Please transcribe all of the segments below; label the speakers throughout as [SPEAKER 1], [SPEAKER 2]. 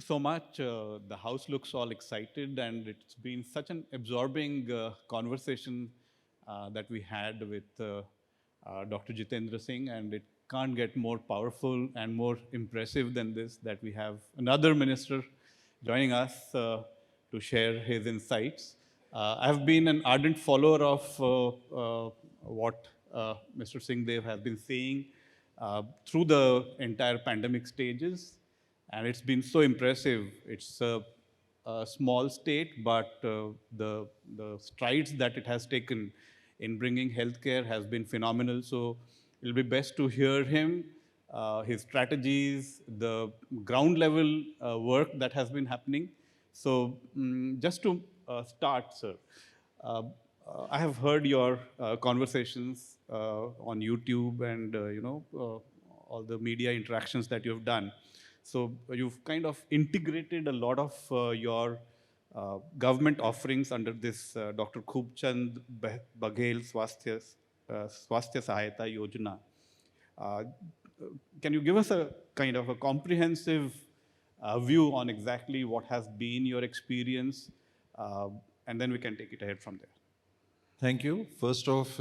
[SPEAKER 1] so much. The house looks all excited, and it's been such an absorbing conversation that we had with Dr. Jitendra Singh, and it can't get more powerful and more impressive than this, that we have another minister joining us to share his insights. I have been an ardent follower of what Mr. Singh Deo has been saying through the entire pandemic stages, and it's been so impressive. It's a small state, but the strides that it has taken in bringing healthcare has been phenomenal. So it'll be best to hear him, his strategies, the ground level work that has been happening. So just to start, sir, uh, I have heard your conversations on YouTube and all the media interactions that you've done. So you've kind of integrated a lot of your government offerings under this Dr. Khubchand Baghel Swasthya Sahayata Yojana. Uh, can you give us a kind of a comprehensive view on exactly what has been your experience, and then we can take it ahead from there.
[SPEAKER 2] Thank you. First off,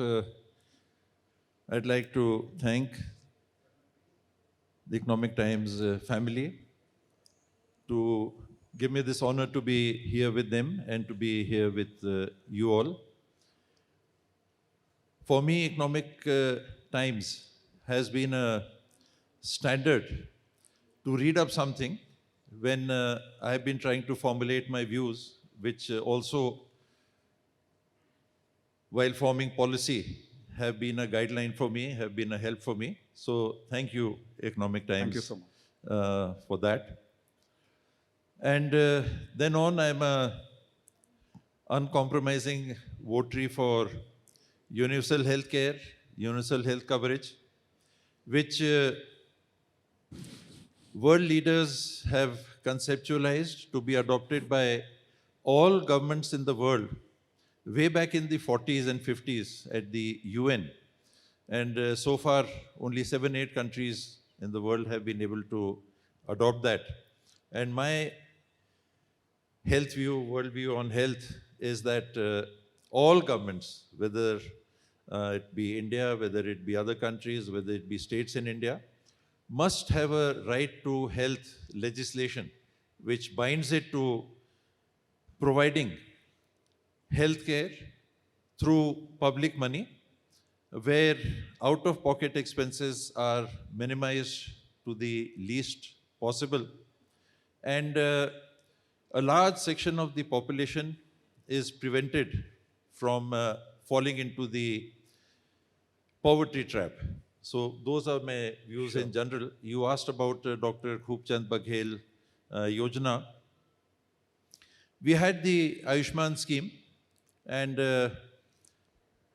[SPEAKER 2] I'd like to thank the Economic Times family to give me this honor to be here with them and to be here with you all. For me, Economic Times has been a standard to read up something when I've been trying to formulate my views, which also, while forming policy, have been a guideline for me, have been a help for me. So thank you, Economic Times.
[SPEAKER 1] Thank you so much.
[SPEAKER 2] For that. And then on, I'm a uncompromising votary for universal health care, universal health coverage, which world leaders have conceptualized to be adopted by all governments in the world way back in the 40s and 50s at the UN. And so far, only 7-8 countries in the world have been able to adopt that. And my health view, world view on health is that all governments, whether it be India, whether it be other countries, whether it be states in India, must have a right to health legislation which binds it to providing healthcare through public money, where out-of-pocket expenses are minimized to the least possible. And a large section of the population is prevented from falling into the poverty trap. So those are my views in general. You asked about Dr. Khubchand Baghel Yojana. We had the Ayushman scheme, and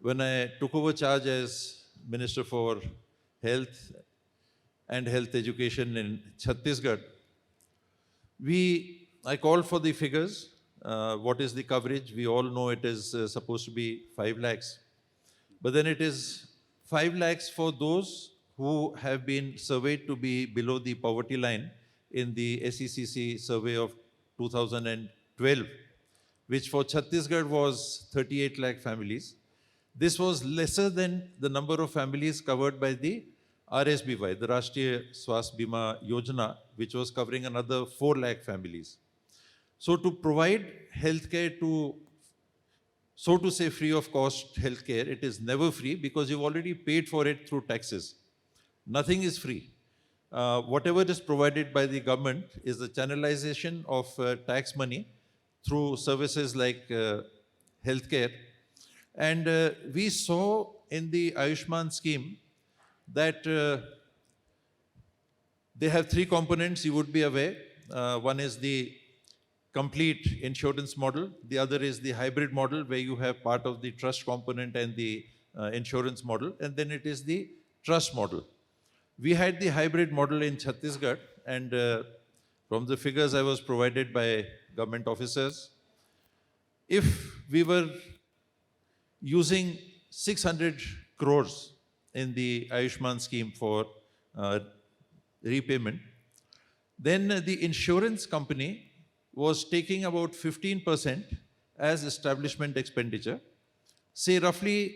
[SPEAKER 2] when I took over charge as Minister for Health and Health Education in Chhattisgarh, I called for the figures. What is the coverage? We all know it is supposed to be 5 lakhs. But then it is 5 lakhs for those who have been surveyed to be below the poverty line in the SECC survey of 2012, which for Chhattisgarh was 38 lakh families. This was lesser than the number of families covered by the RSBY, the Rashtriya Swasthya Bima Yojana, which was covering another 4 lakh families. So to provide healthcare to, so to say, free of cost healthcare, it is never free because you've already paid for it through taxes. Nothing is free. Whatever is provided by the government is the channelization of tax money through services like healthcare. And we saw in the Ayushman scheme that they have 3 components, you would be aware. One is the complete insurance model. The other is the hybrid model, where you have part of the trust component and the insurance model. And then it is the trust model. We had the hybrid model in Chhattisgarh, and from the figures I was provided by government officers, if we were using 600 crores in the Ayushman scheme for repayment, Then the insurance company was taking about 15% as establishment expenditure. Say roughly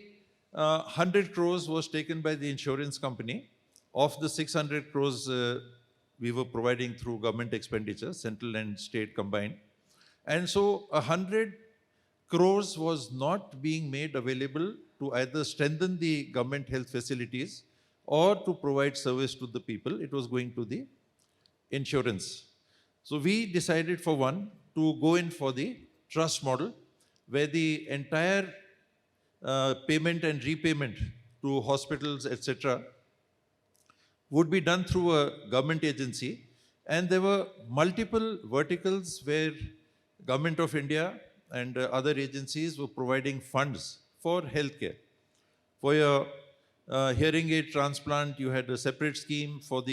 [SPEAKER 2] 100 crores was taken by the insurance company. Of the 600 crores we were providing through government expenditure, central and state combined. And so 100 crores was not being made available to either strengthen the government health facilities or to provide service to the people. It was going to the insurance. So we decided for one to go in for the trust model, where the entire payment and repayment to hospitals, etc., would be done through a government agency. And there were multiple verticals where Government of India and other agencies were providing funds for healthcare. For your hearing aid transplant, you had a separate scheme. For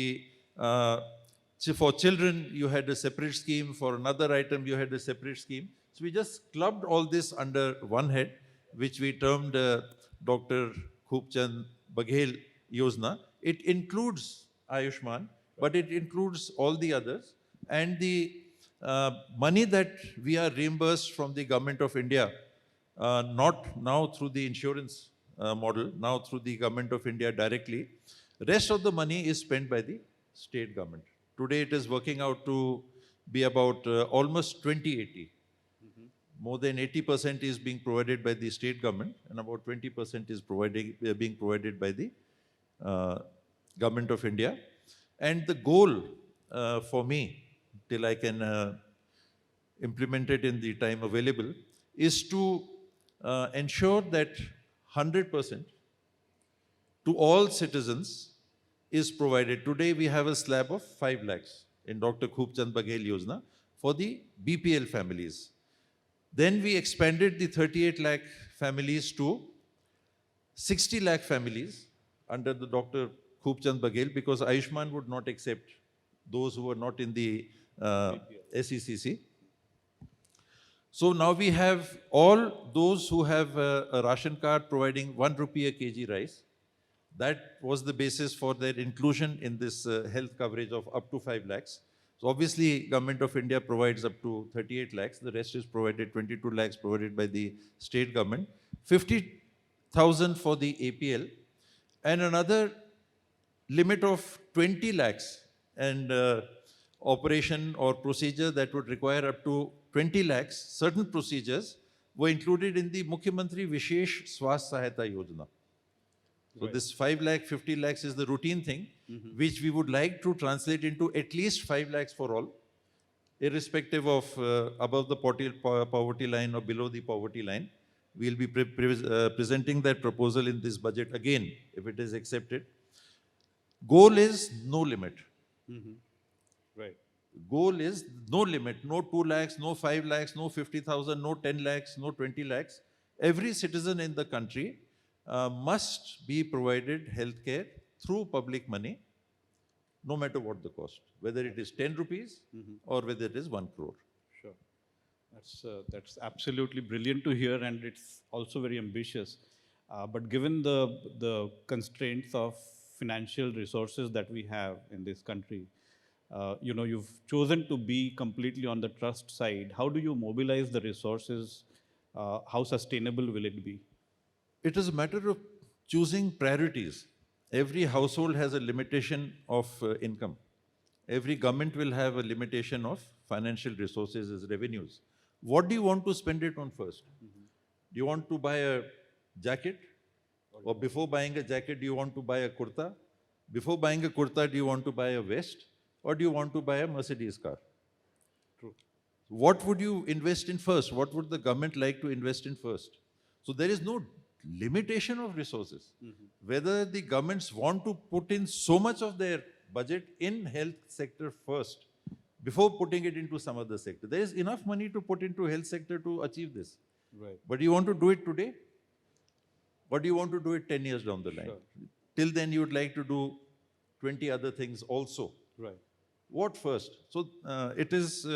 [SPEAKER 2] children, you had a separate scheme. For another item, you had a separate scheme. So we just clubbed all this under one head, which we termed Dr. Khubchand Baghel Yojana. It includes Ayushman, but it includes all the others. And the money that we are reimbursed from the Government of India, not now through the insurance model, now through the Government of India directly, rest of the money is spent by the state government. Today it is working out to be about almost 20-80. More than 80% is being provided by the state government, and about 20% is being provided by the Government of India. And the goal for me, till I can implement it in the time available, is to ensure that 100% to all citizens is provided. Today we have a slab of 5 lakhs in Dr. Khubchand Baghel Yojana for the BPL families. Then we expanded the 38 lakh families to 60 lakh families under the Dr. Khubchand Baghel, because Ayushman would not accept those who were not in the SECC. So now we have all those who have a ration card providing 1 rupee a kg rice. That was the basis for their inclusion in this health coverage of up to 5 lakhs. So obviously, Government of India provides up to 38 lakhs. The rest is provided, 22 lakhs provided by the state government, 50,000 for the APL, and another limit of 20 lakhs and operation or procedure that would require up to 20 lakhs. Certain procedures were included in the Mukhyamantri Vishesh Swasth Sahayata Yojana. So this 5 lakh, 50 lakhs is the routine thing, which we would like to translate into at least 5 lakhs for all, irrespective of above the poverty line or below the poverty line. We'll be presenting that proposal in this budget again, if it is accepted. Goal is no limit.
[SPEAKER 1] Right.
[SPEAKER 2] Goal is no limit, no 2 lakhs, no 5 lakhs, no 50,000, no 10 lakhs, no 20 lakhs. Every citizen in the country must be provided healthcare through public money, no matter what the cost, whether it is 10 rupees or whether it is 1 crore.
[SPEAKER 1] Sure. That's absolutely brilliant to hear, and it's also very ambitious. But given the constraints of financial resources that we have in this country, you've chosen to be completely on the trust side. How do you mobilize the resources? How sustainable will it be?
[SPEAKER 2] It is a matter of choosing priorities. Every household has a limitation of income. Every government will have a limitation of financial resources as revenues. What do you want to spend it on first? Do you want to buy a jacket? Or before buying a jacket, do you want to buy a kurta? Before buying a kurta, do you want to buy a vest? Or do you want to buy a Mercedes car?
[SPEAKER 1] True.
[SPEAKER 2] What would you invest in first? What would the government like to invest in first? So there is no limitation of resources. Whether the governments want to put in so much of their budget in health sector first, before putting it into some other sector. There is enough money to put into health sector to achieve this.
[SPEAKER 1] Right.
[SPEAKER 2] But do you want to do it today? Or do you want to do it 10 years down the line?
[SPEAKER 1] Sure.
[SPEAKER 2] Till then you would like to do 20 other things also.
[SPEAKER 1] Right.
[SPEAKER 2] What first? So it is,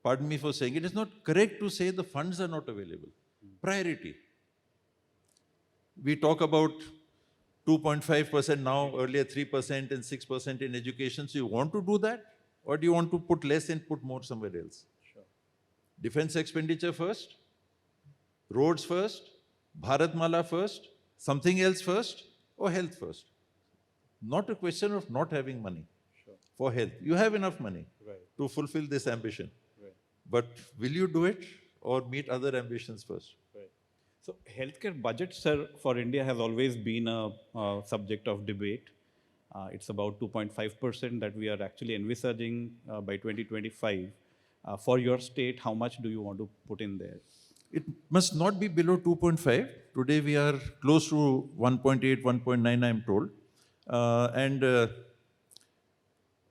[SPEAKER 2] pardon me for saying, it is not correct to say the funds are not available. Priority. We talk about 2.5% now, earlier 3% and 6% in education. So you want to do that? Or do you want to put less and put more somewhere else?
[SPEAKER 1] Sure.
[SPEAKER 2] Defense expenditure first, roads first, Bharatmala first, something else first, or health first? Not a question of not having money for health. You have enough money to fulfill this ambition. But will you do it or meet other ambitions first?
[SPEAKER 1] So healthcare budget, sir, for India has always been a subject of debate. It's about 2.5% that we are actually envisaging by 2025. For your state, how much do you want to put in there?
[SPEAKER 2] It must not be below 2.5. Today we are close to 1.8, 1.9, I'm told.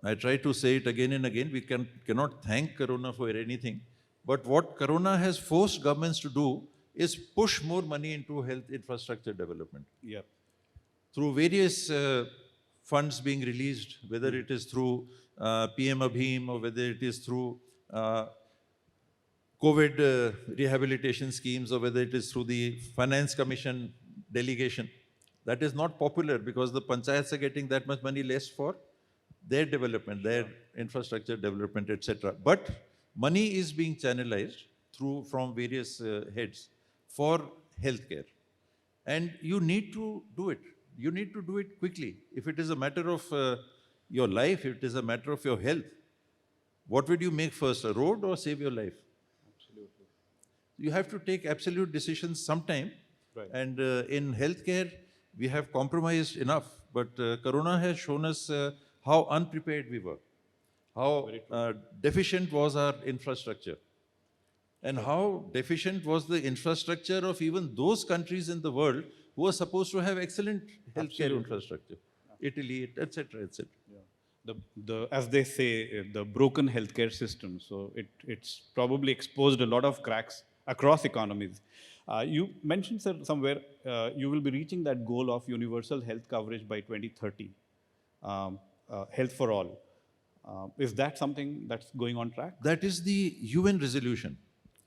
[SPEAKER 2] I try to say it again and again, we cannot thank Corona for anything. But what Corona has forced governments to do is push more money into health infrastructure development.
[SPEAKER 1] Yeah.
[SPEAKER 2] Through various funds being released, whether it is through PM Abhim or whether it is through COVID rehabilitation schemes or whether it is through the Finance Commission delegation. That is not popular because the panchayats are getting that much money less for their development, their infrastructure development, etc. But money is being channelized from various heads for healthcare. And you need to do it. You need to do it quickly. If it is a matter of your life, if it is a matter of your health, what would you make first, a road or save your life?
[SPEAKER 1] Absolutely.
[SPEAKER 2] You have to take absolute decisions sometime. Right. And in healthcare, we have compromised enough. But Corona has shown us how unprepared we were, how deficient was our infrastructure, and how deficient was the infrastructure of even those countries in the world who are supposed to have excellent healthcare infrastructure, Italy, etc., etc.
[SPEAKER 1] Yeah. As they say, the broken healthcare system. So it's probably exposed a lot of cracks across economies. You mentioned, sir, somewhere you will be reaching that goal of universal health coverage by 2030. Health for all. Is that something that's going on track?
[SPEAKER 2] That is the UN resolution.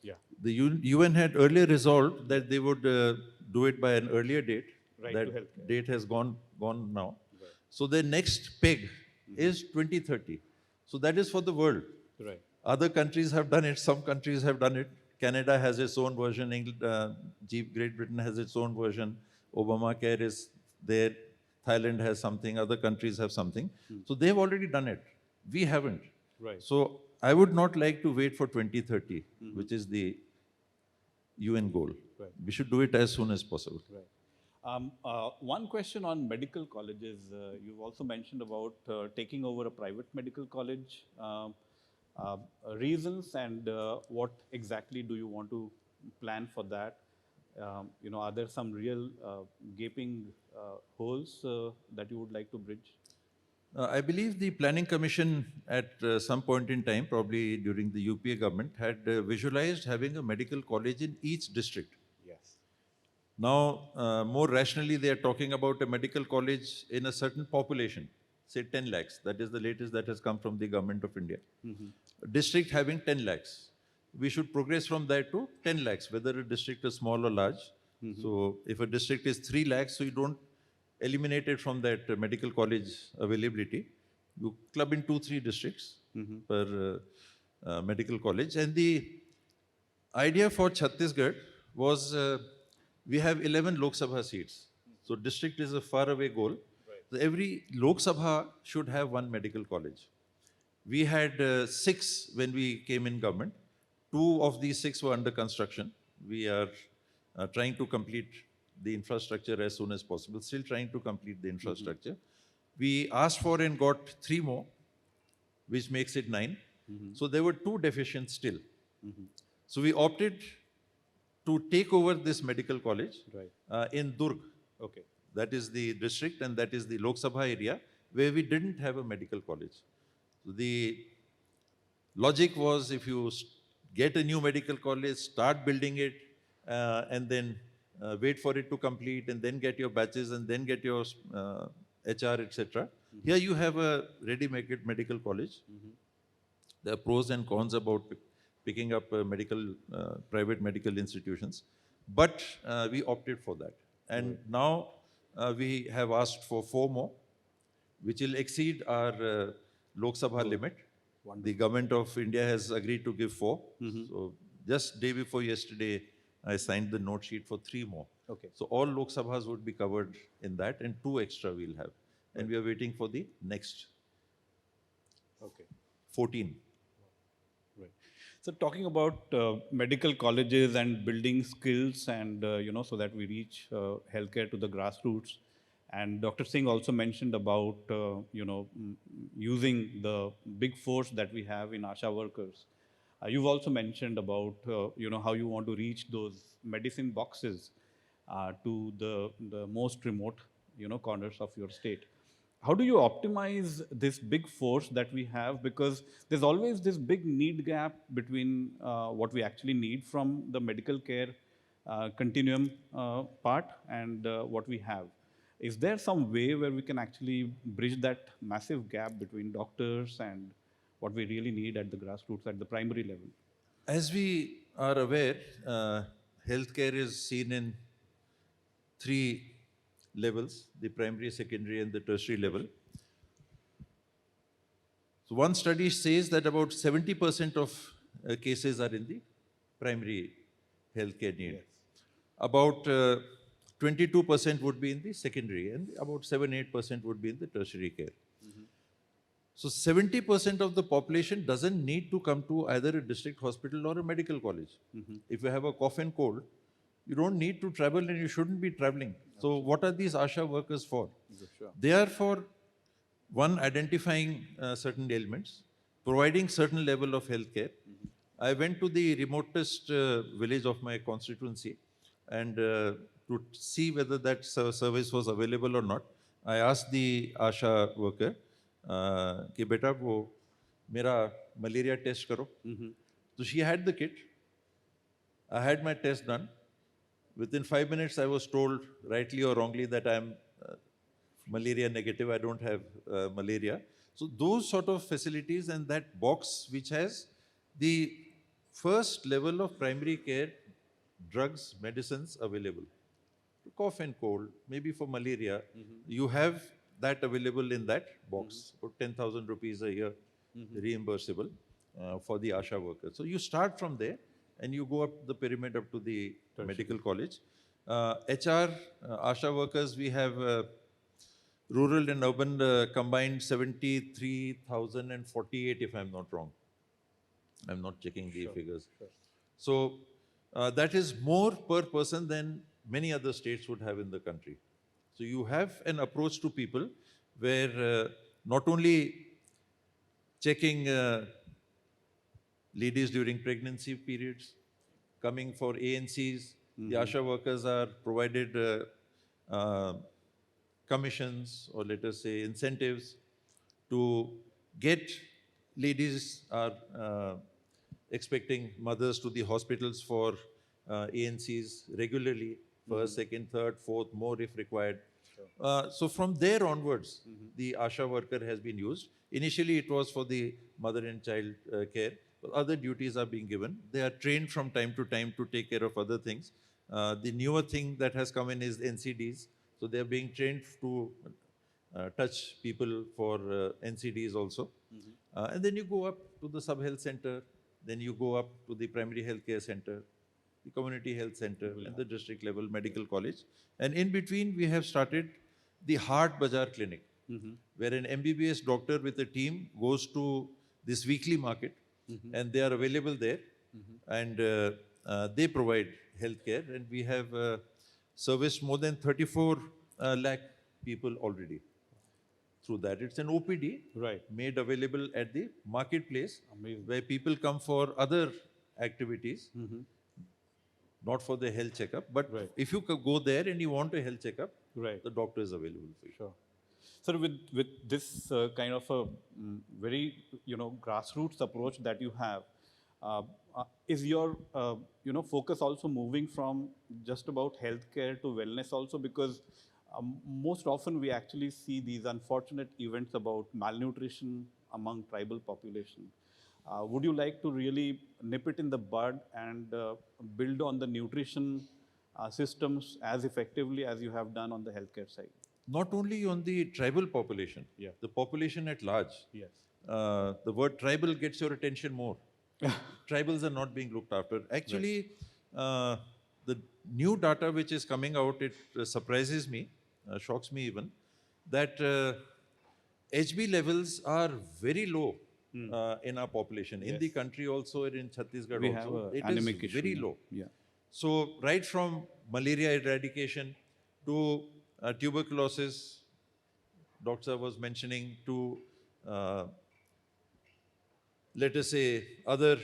[SPEAKER 1] Yeah.
[SPEAKER 2] The UN had earlier resolved that they would do it by an earlier date.
[SPEAKER 1] Right,
[SPEAKER 2] that date has gone now. Right. So the next peg is 2030. So that is for the world.
[SPEAKER 1] Right.
[SPEAKER 2] Other countries have done it. Some countries have done it. Canada has its own version. Great Britain has its own version. Obamacare is there. Thailand has something, other countries have something. So they've already done it. We haven't.
[SPEAKER 1] Right.
[SPEAKER 2] So I would not like to wait for 2030, which is the UN goal. Right. We should do it as soon as possible.
[SPEAKER 1] Right. One question on medical colleges. You've also mentioned about taking over a private medical college. Reasons and what exactly do you want to plan for that? Are there some real gaping holes that you would like to bridge?
[SPEAKER 2] I believe the Planning Commission at some point in time, probably during the UPA government, had visualized having a medical college in each district.
[SPEAKER 1] Yes.
[SPEAKER 2] Now, more rationally, they are talking about a medical college in a certain population, say 10 lakhs. That is the latest that has come from the government of India. A district having 10 lakhs. We should progress from that to 10 lakhs, whether a district is small or large. So if a district is 3 lakhs, so you don't eliminate it from that medical college availability. You club in 2-3 districts per medical college. And the idea for Chhattisgarh was we have 11 Lok Sabha seats. So district is a faraway goal. Right. So every Lok Sabha should have one medical college. We had 6 when we came in government. 2 of these 6 were under construction. We are trying to complete the infrastructure as soon as possible, still trying to complete the infrastructure. We asked for and got 3 more, which makes it 9. So there were 2 deficient still. So we opted to take over this medical college in Durg. Okay. That is the district and that is the Lok Sabha area where we didn't have a medical college. So the logic was if you get a new medical college, start building it, and then wait for it to complete, and then get your batches, and then get your HR, etc. Here you have a ready-made medical college. There are pros and cons about picking up private medical institutions, but we opted for that. And now we have asked for 4 more, which will exceed our Lok Sabha limit. The government of India has agreed to give 4. So just day before yesterday, I signed the note sheet for 3 more.
[SPEAKER 1] Okay.
[SPEAKER 2] So all Lok Sabhas would be covered in that, and 2 extra we'll have. And we are waiting for the next
[SPEAKER 1] Okay.
[SPEAKER 2] 14.
[SPEAKER 1] Right. So talking about medical colleges and building skills and, so that we reach healthcare to the grassroots. And Dr. Singh also mentioned about, using the big force that we have in ASHA workers. You've also mentioned about, how you want to reach those medicine boxes to the most remote, corners of your state. How do you optimize this big force that we have? Because there's always this big need gap between what we actually need from the medical care continuum part and what we have. Is there some way where we can actually bridge that massive gap between doctors and what we really need at the grassroots, at the primary level?
[SPEAKER 2] As we are aware, healthcare is seen in 3 levels, the primary, secondary, and the tertiary level. So one study says that about 70% of cases are in the primary healthcare need.
[SPEAKER 1] Yes.
[SPEAKER 2] About 22% would be in the secondary, and about 7-8% would be in the tertiary care. So 70% of the population doesn't need to come to either a district hospital or a medical college. If you have a cough and cold, you don't need to travel and you shouldn't be traveling. So what are these ASHA workers for?
[SPEAKER 1] Sure.
[SPEAKER 2] They are for, one, identifying certain ailments, providing certain level of health care. I went to the remotest village of my constituency, and to see whether that service was available or not, I asked the ASHA worker, कि बेटा वो मेरा malaria test करो. So she had the kit. I had my test done. Within 5 minutes, I was told, rightly or wrongly, that I am malaria negative. I don't have malaria. So those sort of facilities and that box which has the first level of primary care, drugs, medicines available. To cough and cold, maybe for malaria, you have that available in that box, for 10,000 rupees a year, reimbursable for the ASHA workers. So you start from there and you go up the pyramid up to the medical college. HR, ASHA workers, we have rural and urban combined 73,048, if I'm not wrong. I'm not checking the figures.
[SPEAKER 1] Sure.
[SPEAKER 2] So that is more per person than many other states would have in the country. So you have an approach to people where not only checking ladies during pregnancy periods, coming for ANCs, the ASHA workers are provided commissions, or let us say incentives, to get ladies are expecting mothers to the hospitals for ANCs regularly, first, second, third, fourth, more if required. So from there onwards, the ASHA worker has been used. Initially, it was for the mother and child care. Other duties are being given. They are trained from time to time to take care of other things. The newer thing that has come in is NCDs. So they are being trained to touch people for NCDs also. And then you go up to the sub-health center. Then you go up to the primary health care center, the community health center, and the district level medical college. And in between, we have started the Heart Bazaar Clinic, where an MBBS doctor with a team goes to this weekly market, and they are available there, and they provide health care. And we have serviced more than 34 lakh people already through that. It's an OPD made available at the marketplace.
[SPEAKER 1] Amazing.
[SPEAKER 2] Where people come for other activities, not for the health checkup. But if you go there and you want a health checkup, the doctor is available for you.
[SPEAKER 1] Sure. So with this kind of a very grassroots approach that you have, is your focus also moving from just about healthcare to wellness also? Because most often we actually see these unfortunate events about malnutrition among tribal population. Would you like to really nip it in the bud and build on the nutrition systems as effectively as you have done on the healthcare side?
[SPEAKER 2] Not only on the tribal population,
[SPEAKER 1] Yeah.
[SPEAKER 2] the population at large.
[SPEAKER 1] Yes.
[SPEAKER 2] The word tribal gets your attention more. Tribals are not being looked after. Actually, the new data which is coming out, it surprises me, shocks me even, that HB levels are very low in our population. In the
[SPEAKER 1] Yes.
[SPEAKER 2] country also, and in Chhattisgarh
[SPEAKER 1] We have
[SPEAKER 2] also,
[SPEAKER 1] a
[SPEAKER 2] it is
[SPEAKER 1] anemic issue.
[SPEAKER 2] very
[SPEAKER 1] Yeah.
[SPEAKER 2] low.
[SPEAKER 1] Yeah.
[SPEAKER 2] So right from malaria eradication to tuberculosis, doctor was mentioning, to let us say other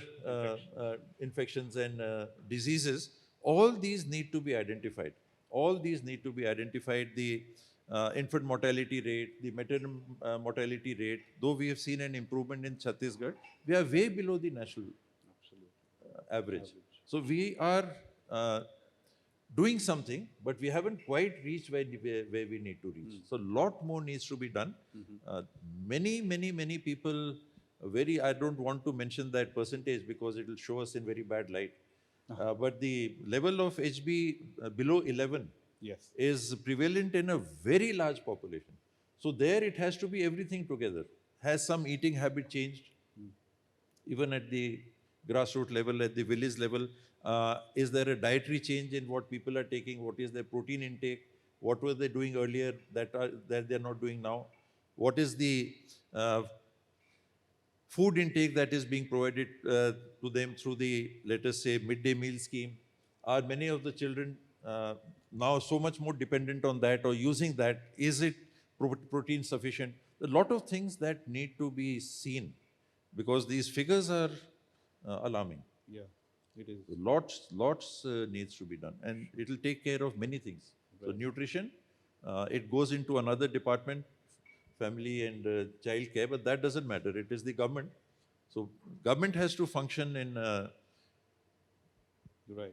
[SPEAKER 2] infections and diseases, all these need to be identified. All these need to be identified. The infant mortality rate, the maternal mortality rate, though we have seen an improvement in Chhattisgarh, we are way below the national average. So we are doing something, but we haven't quite reached where we need to reach. So a lot more needs to be done. Many people, I don't want to mention that percentage because it will show us in very bad light. But the level of HB below 11
[SPEAKER 1] Yes.
[SPEAKER 2] is prevalent in a very large population. So there it has to be everything together. Has some eating habit changed? Even at the grassroots level, at the village level, is there a dietary change in what people are taking? What is their protein intake? What were they doing earlier that they're not doing now? What is the food intake that is being provided to them through the, let us say, midday meal scheme? Are many of the children now so much more dependent on that or using that? Is it protein sufficient? A lot of things that need to be seen because these figures are alarming.
[SPEAKER 1] Yeah. It is.
[SPEAKER 2] Lots needs to be done, and it will take care of many things. So nutrition, it goes into another department, family and child care, but that doesn't matter. It is the government. So government has to function in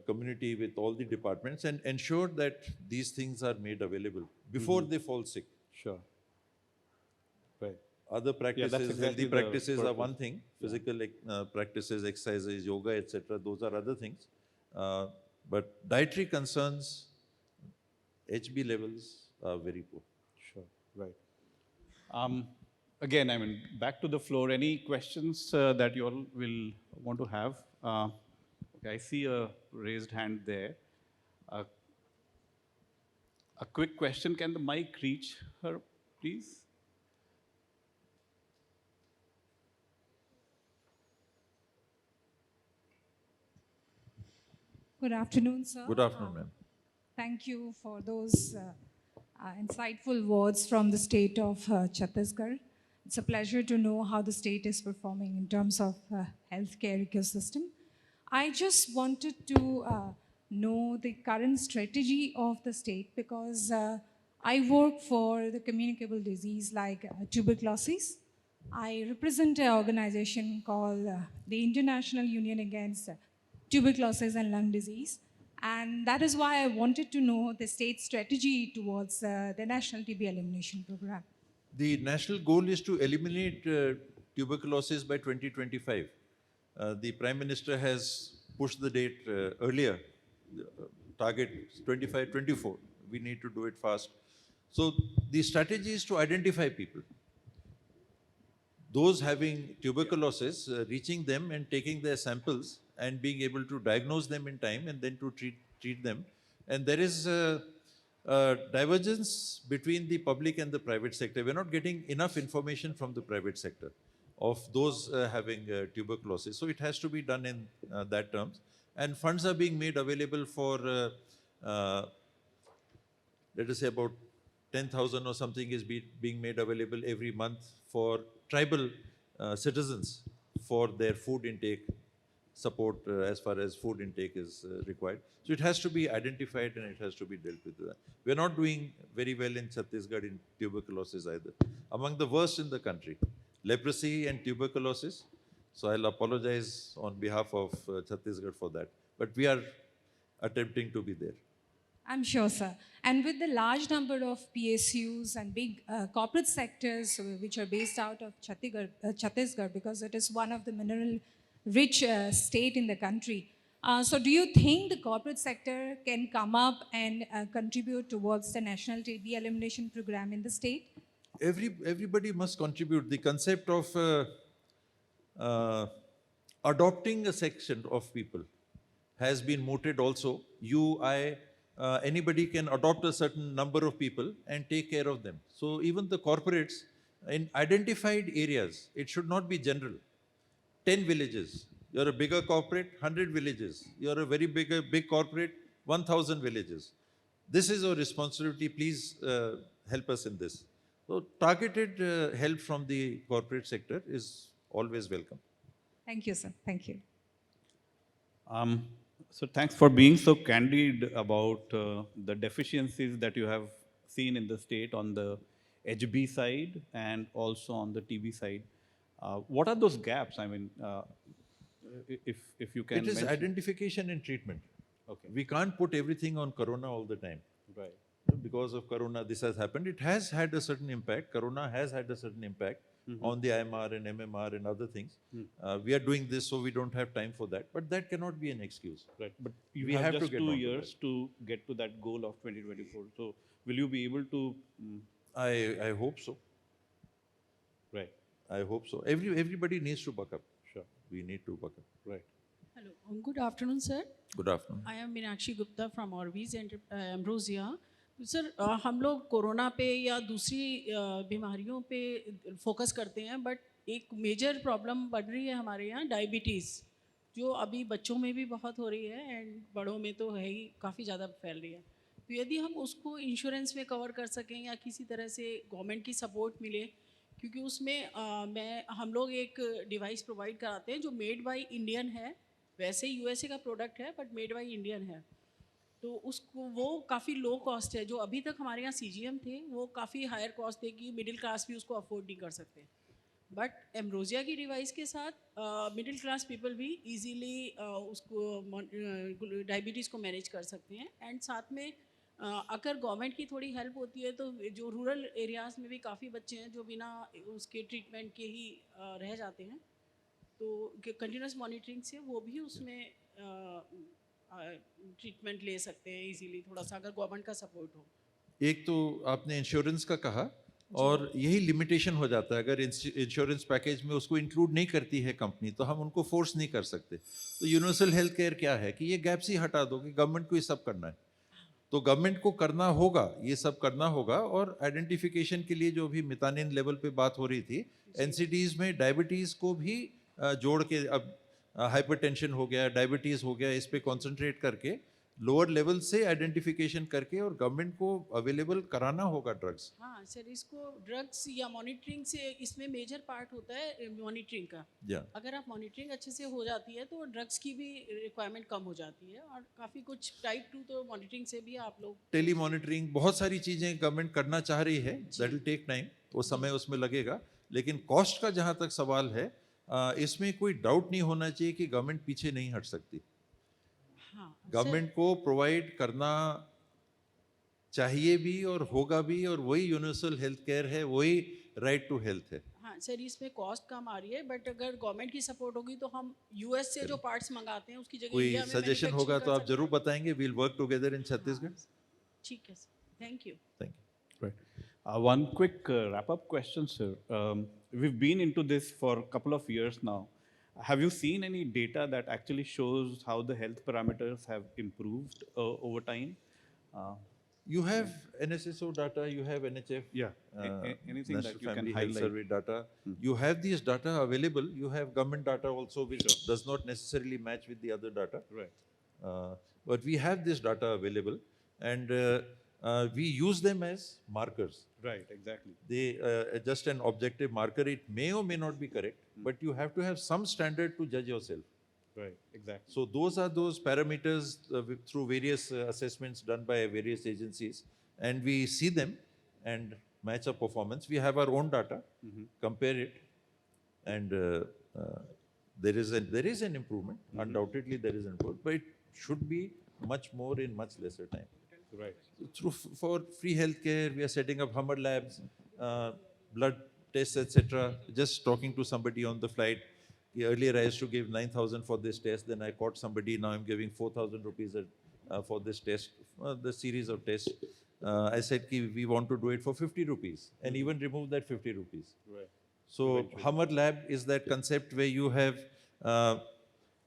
[SPEAKER 2] community with all the departments and ensure that these things are made available before they fall sick.
[SPEAKER 1] Sure. Right.
[SPEAKER 2] Other practices,
[SPEAKER 1] exactly
[SPEAKER 2] healthy
[SPEAKER 1] the
[SPEAKER 2] practices are
[SPEAKER 1] purpose.
[SPEAKER 2] one thing. Physical practices, exercises, yoga, etc. Those are other things. But dietary concerns, HB levels are very poor.
[SPEAKER 1] Sure. Right. Again, I mean, back to the floor. Any questions that you all will want to have? Okay, I see a raised hand there. A quick question. Can the mic reach her, please?
[SPEAKER 3] Good afternoon, sir.
[SPEAKER 2] Good afternoon, ma'am.
[SPEAKER 3] Thank you for those insightful words from the state of Chhattisgarh. It's a pleasure to know how the state is performing in terms of healthcare ecosystem. I just wanted to know the current strategy of the state because I work for the communicable disease like tuberculosis. I represent an organization called the International Union Against Tuberculosis and Lung Disease. And that is why I wanted to know the state strategy towards the National TB Elimination Program.
[SPEAKER 2] The national goal is to eliminate tuberculosis by 2025. The Prime Minister has pushed the date earlier, target 25-24. We need to do it fast. So the strategy is to identify people. Those having tuberculosis, reaching them and taking their samples and being able to diagnose them in time and then to treat them. And there is a divergence between the public and the private sector. We're not getting enough information from the private sector of those having tuberculosis. So it has to be done in that terms. And funds are being made available for, let us say about 10,000 or something is being made available every month for tribal citizens for their food intake support as far as food intake is required. So it has to be identified and it has to be dealt with. We're not doing very well in Chhattisgarh in tuberculosis either. Among the worst in the country, leprosy and tuberculosis. So I'll apologize on behalf of Chhattisgarh for that. But we are attempting to be there.
[SPEAKER 3] I'm sure, sir. And with the large number of PSUs and big corporate sectors which are based out of Chhattisgarh, because it is one of the mineral-rich state in the country, So do you think the corporate sector can come up and contribute towards the national TB elimination program in the state?
[SPEAKER 2] Everybody must contribute. The concept of uh, adopting a section of people has been mooted also. You, I, anybody can adopt a certain number of people and take care of them. So even the corporates in identified areas, it should not be general. 10 villages. You're a bigger corporate, 100 villages. You're a very big corporate, 1,000 villages. This is our responsibility. Please help us in this. So targeted help from the corporate sector is always welcome.
[SPEAKER 3] Thank you, sir. Thank you.
[SPEAKER 1] So thanks for being so candid about the deficiencies that you have seen in the state on the HB side and also on the TB side. What are those gaps? I mean, if you can
[SPEAKER 2] It is
[SPEAKER 1] mention.
[SPEAKER 2] identification and treatment.
[SPEAKER 1] Okay.
[SPEAKER 2] We can't put everything on Corona all the time.
[SPEAKER 1] Right.
[SPEAKER 2] Because of Corona, this has happened. It has had a certain impact. Corona has had a certain impact on the IMR and MMR and other things. We are doing this so we don't have time for that. But that cannot be an excuse.
[SPEAKER 1] Right. But you
[SPEAKER 2] We
[SPEAKER 1] have
[SPEAKER 2] have to
[SPEAKER 1] just
[SPEAKER 2] get
[SPEAKER 1] 2
[SPEAKER 2] on to
[SPEAKER 1] years to get to that goal of 2024. So will you be able to?
[SPEAKER 2] I hope so.
[SPEAKER 1] Right.
[SPEAKER 2] I hope so. Everybody needs to buck up.
[SPEAKER 1] Sure.
[SPEAKER 2] We need to buck up.
[SPEAKER 1] Right.
[SPEAKER 4] Hello. Good afternoon, sir.
[SPEAKER 2] Good afternoon.
[SPEAKER 4] I am Meenakshi Gupta from Orbeez and Ambrosia. तो sir हम लोग corona पे या दूसरी बीमारियों पे focus करते हैं, बट एक मेजर प्रॉब्लम बढ़ रही है हमारे यहाँ डायबिटीज़, जो अभी बच्चों में भी बहुत हो रही है एंड बड़ों में तो है ही, काफ़ी ज़्यादा फैल रही है. तो यदि हम उसको इंश्योरेंस में कवर कर सकें या किसी तरह से गवर्नमेंट की सपोर्ट मिले, क्योंकि उसमें हम लोग एक डिवाइस प्रोवाइड कराते हैं जो मेड बाय इंडियन है, वैसे यूएसए का प्रोडक्ट है बट मेड बाय इंडियन है. तो उसको वो काफ़ी लो कॉस्ट है. जो अभी तक हमारे यहाँ सीजीएम थे वो काफ़ी हायर कॉस्ट थे कि मिडिल क्लास भी उसको अफोर्ड नहीं कर सकते. बट एम्ब्रोजिया की डिवाइस के साथ मिडिल क्लास पीपल भी इजीली उसको डायबिटीज़ को मैनेज कर सकते हैं. एंड साथ में अगर गवर्नमेंट की थोड़ी हेल्प होती है तो जो रूरल एरियाज़ में भी काफ़ी बच्चे हैं जो बिना उसके ट्रीटमेंट के ही रह जाते हैं. तो कंटिन्यूस मॉनिटरिंग से वो भी उसमें ट्रीटमेंट ले सकते हैं इजीली, थोड़ा सा अगर गवर्नमेंट का सपोर्ट हो.
[SPEAKER 2] एक तो आपने इंश्योरेंस का कहा, और यही लिमिटेशन हो जाता है. अगर इंश्योरेंस पैकेज में उसको इंक्लूड नहीं करती है कंपनी तो हम उनको फोर्स नहीं कर सकते. तो यूनिवर्सल हेल्थ केयर क्या है कि ये गैप्स ही हटा दो कि गवर्नमेंट को ये सब करना है. तो गवर्नमेंट को करना होगा, ये सब करना होगा. और आइडेंटिफिकेशन के लिए जो भी मितानिन लेवल पे बात हो रही थी, एनसीडीज में डायबिटीज़ को भी जोड़ के, अब हाइपरटेंशन हो गया, डायबिटीज़ हो गया, इस पे कॉन्सेंट्रेट करके लोअर लेवल से आइडेंटिफिकेशन करके और गवर्नमेंट को अवेलेबल कराना होगा ड्रग्स.
[SPEAKER 4] हाँ सर, इसको ड्रग्स या मॉनिटरिंग से, इसमें मेजर पार्ट होता है मॉनिटरिंग का. अगर आप मॉनिटरिंग अच्छे से हो जाती है तो ड्रग्स की भी रिक्वायरमेंट कम हो जाती है. और काफ़ी कुछ टाइप 2 तो मॉनिटरिंग से भी आप लोग
[SPEAKER 2] टेली मॉनिटरिंग, बहुत सारी चीज़ें गवर्नमेंट करना चाह रही है. दैट विल टेक टाइम, वो समय उसमें लगेगा. लेकिन कॉस्ट का जहाँ तक सवाल है, इसमें कोई डाउट नहीं होना चाहिए कि गवर्नमेंट पीछे नहीं हट सकती. गवर्नमेंट को प्रोवाइड करना चाहिए भी और होगा भी, और वही यूनिवर्सल हेल्थ केयर है, वही राइट टू हेल्थ है.
[SPEAKER 4] हाँ सर, इसमें कॉस्ट कम आ रही है, बट अगर गवर्नमेंट की सपोर्ट होगी तो हम यूएस से जो पार्ट्स मंगाते हैं उसकी जगह
[SPEAKER 2] कोई
[SPEAKER 4] इंडिया में
[SPEAKER 2] सजेशन
[SPEAKER 4] manufacturing
[SPEAKER 2] होगा
[SPEAKER 4] कर
[SPEAKER 2] तो आप
[SPEAKER 4] सकते
[SPEAKER 2] जरूर बताएंगे. We'll work together in Chhattisgarh.
[SPEAKER 4] ठीक है sir, thank you.
[SPEAKER 2] Thank you.
[SPEAKER 1] Right. One quick wrap-up question, sir. We've been into this for a couple of years now. Have you seen any data that actually shows how the health parameters have improved over time?
[SPEAKER 2] You have NSSO data, you have NHF,
[SPEAKER 1] Yeah. Anything
[SPEAKER 2] National
[SPEAKER 1] that you can
[SPEAKER 2] Family Health
[SPEAKER 1] highlight?
[SPEAKER 2] Survey data. You have these data available. You have government data also, which does not necessarily match with the other data.
[SPEAKER 1] Right.
[SPEAKER 2] But we have this data available, and we use them as markers.
[SPEAKER 1] Right, exactly.
[SPEAKER 2] They just an objective marker. It may or may not be correct, but you have to have some standard to judge yourself.
[SPEAKER 1] Right, exactly.
[SPEAKER 2] So those are those parameters through various assessments done by various agencies, and we see them and match our performance. We have our own data, compare it, and there is an improvement. Undoubtedly, there is an improvement, but it should be much more in much lesser time.
[SPEAKER 1] Right.
[SPEAKER 2] So for free healthcare, we are setting up Hon'ble labs, blood tests, etc. Just talking to somebody on the flight, Earlier I used to give 9,000 for this test, then I caught somebody, now I'm giving 4,000 rupees for this test, the series of tests. I said, we want to do it for 50 rupees and even remove that 50 rupees.
[SPEAKER 1] Right.
[SPEAKER 2] So Hon'ble Lab is that concept where you have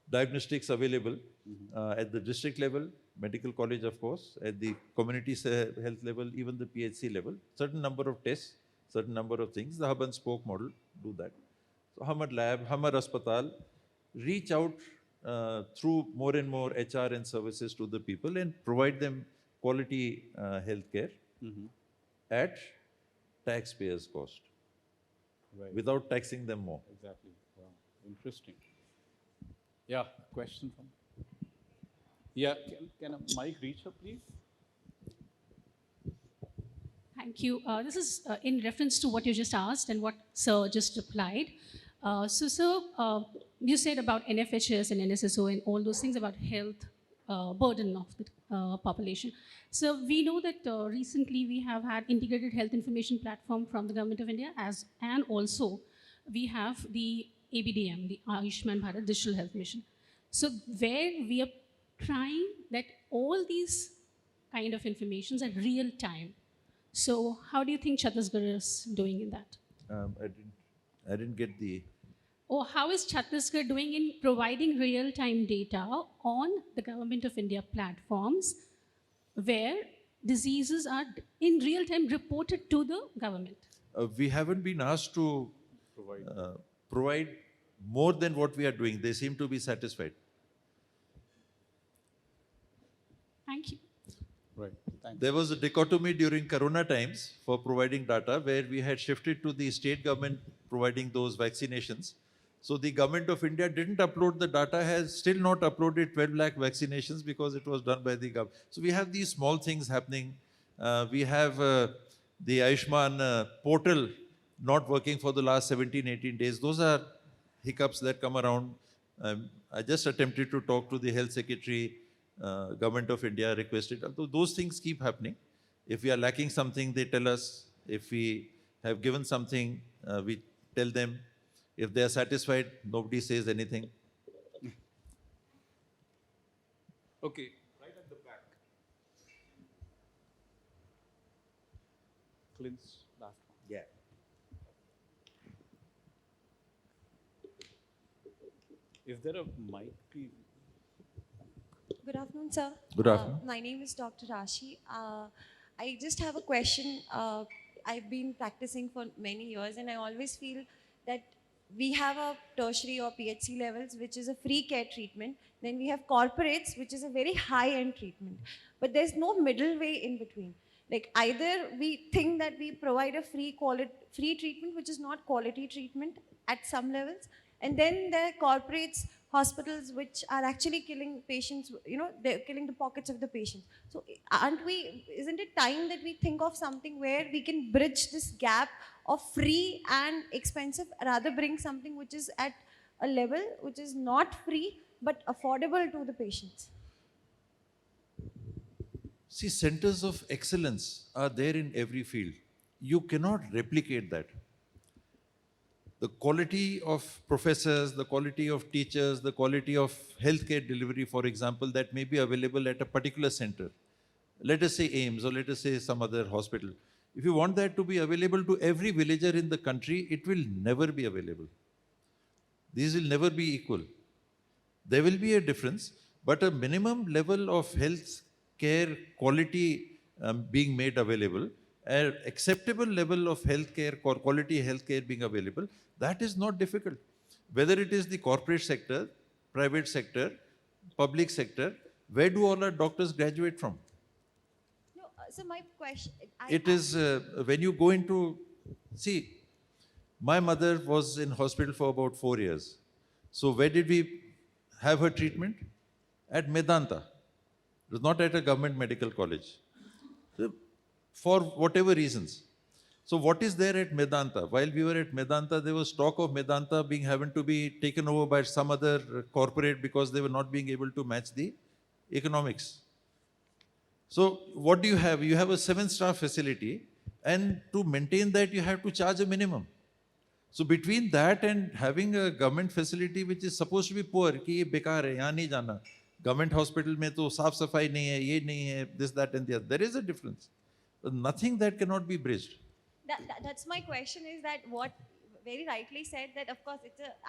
[SPEAKER 2] diagnostics available at the district level, medical college of course, at the community health level, even the PHC level, certain number of tests, certain number of things. The hub and spoke model do that. So Hon'ble Lab, Hon'ble Aspatal reach out through more and more HR and services to the people and provide them quality healthcare at taxpayers' cost.
[SPEAKER 1] Right.
[SPEAKER 2] Without taxing them more.
[SPEAKER 1] Exactly. Wow. Interesting. Yeah, question from. Yeah, can a mic reach her, please?
[SPEAKER 5] Thank you. This is in reference to what you just asked and what Sir just replied. Sir, you said about NFHS and NSSO and all those things about health burden of the population. So we know that recently we have had integrated health information platform from the Government of India and also we have the ABDM, the Ayushman Bharat Digital Health Mission. So where we are trying that all these kind of informations are real time. So how do you think Chhattisgarh is doing in that?
[SPEAKER 2] I didn't get the.
[SPEAKER 5] Or how is Chhattisgarh doing in providing real-time data on the Government of India platforms where diseases are in real time reported to the government?
[SPEAKER 2] We haven't been asked to provide more than what we are doing. They seem to be satisfied.
[SPEAKER 5] Thank you.
[SPEAKER 1] Right. Thanks.
[SPEAKER 2] There was a dichotomy during Corona times for providing data where we had shifted to the state government providing those vaccinations. So the Government of India didn't upload the data, has still not uploaded 12 lakh vaccinations because it was done by the government. So we have these small things happening. We have the Ayushman portal not working for the last 17, 18 days. Those are hiccups that come around. I just attempted to talk to the Health Secretary, Government of India requested. Those things keep happening. If we are lacking something, they tell us. If we have given something, we tell them. If they are satisfied, nobody says anything.
[SPEAKER 1] Okay, right at the back. Clint's last one.
[SPEAKER 2] Yeah.
[SPEAKER 1] Is there a mic, please?
[SPEAKER 6] Good afternoon, sir.
[SPEAKER 2] Good afternoon.
[SPEAKER 6] My name is Dr. Rashi. I just have a question. I've been practicing for many years and I always feel that we have a tertiary or PHC levels, which is a free care treatment. Then we have corporates, which is a very high-end treatment. But there's no middle way in between. Like either we think that we provide a free treatment, which is not quality treatment at some levels. And then there are corporates, hospitals, which are actually killing patients, they're killing the pockets of the patients. So isn't it time that we think of something where we can bridge this gap of free and expensive, rather bring something which is at a level which is not free, but affordable to the patients?
[SPEAKER 2] See, centers of excellence are there in every field. You cannot replicate that. The quality of professors, the quality of teachers, the quality of healthcare delivery, for example, that may be available at a particular center. Let us say AIIMS or let us say some other hospital. If you want that to be available to every villager in the country, it will never be available. These will never be equal. There will be a difference, but a minimum level of health care quality being made available, an acceptable level of healthcare, quality healthcare being available, that is not difficult. Whether it is the corporate sector, private sector, public sector, where do all our doctors graduate from?
[SPEAKER 6] No, so my question...
[SPEAKER 2] It is when you go into... See, my mother was in hospital for about 4 years. So where did we have her treatment? At Medanta. It was not at a government medical college. For whatever reasons. So what is there at Medanta? While we were at Medanta, there was talk of Medanta having to be taken over by some other corporate because they were not being able to match the economics. So what do you have? You have a 7-star facility, and to maintain that you have to charge a minimum. So between that and having a government facility which is supposed to be poor, कि ये बेकार है, यहाँ नहीं जाना, government hospital में तो साफ सफाई नहीं है, ये नहीं है, this, that and the other. There is a difference. Nothing that cannot be bridged.
[SPEAKER 6] That's my question, is that what very rightly said, that of course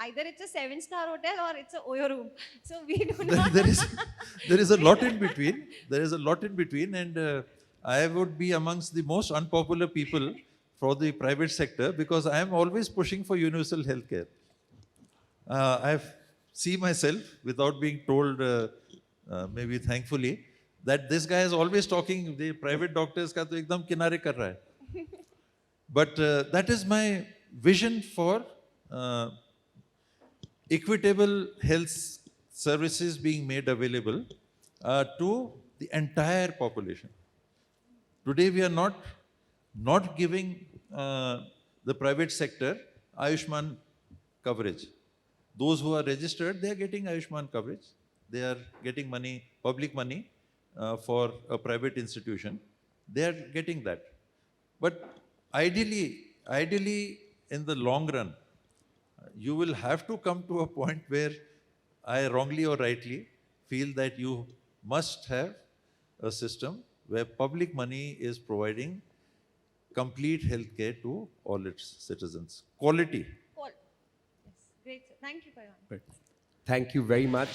[SPEAKER 6] either it's a 7-star hotel or it's a Oyo room. So we do not.
[SPEAKER 2] There is a lot in between. There is a lot in between, and I would be amongst the most unpopular people for the private sector because I am always pushing for universal healthcare. I see myself, without being told, maybe thankfully, that this guy is always talking, the private doctors ka to ekdam kinare kar raha hai. But that is my vision for equitable health services being made available to the entire population. Today we are not giving the private sector Ayushman coverage. Those who are registered, they are getting Ayushman coverage. They are getting money, public money for a private institution. They are getting that. But ideally, in the long run, you will have to come to a point where I wrongly or rightly feel that you must have a system where public money is providing complete health care to all its citizens. Quality.
[SPEAKER 6] Yes, great. Thank you for your answer.
[SPEAKER 7] Thank you very much.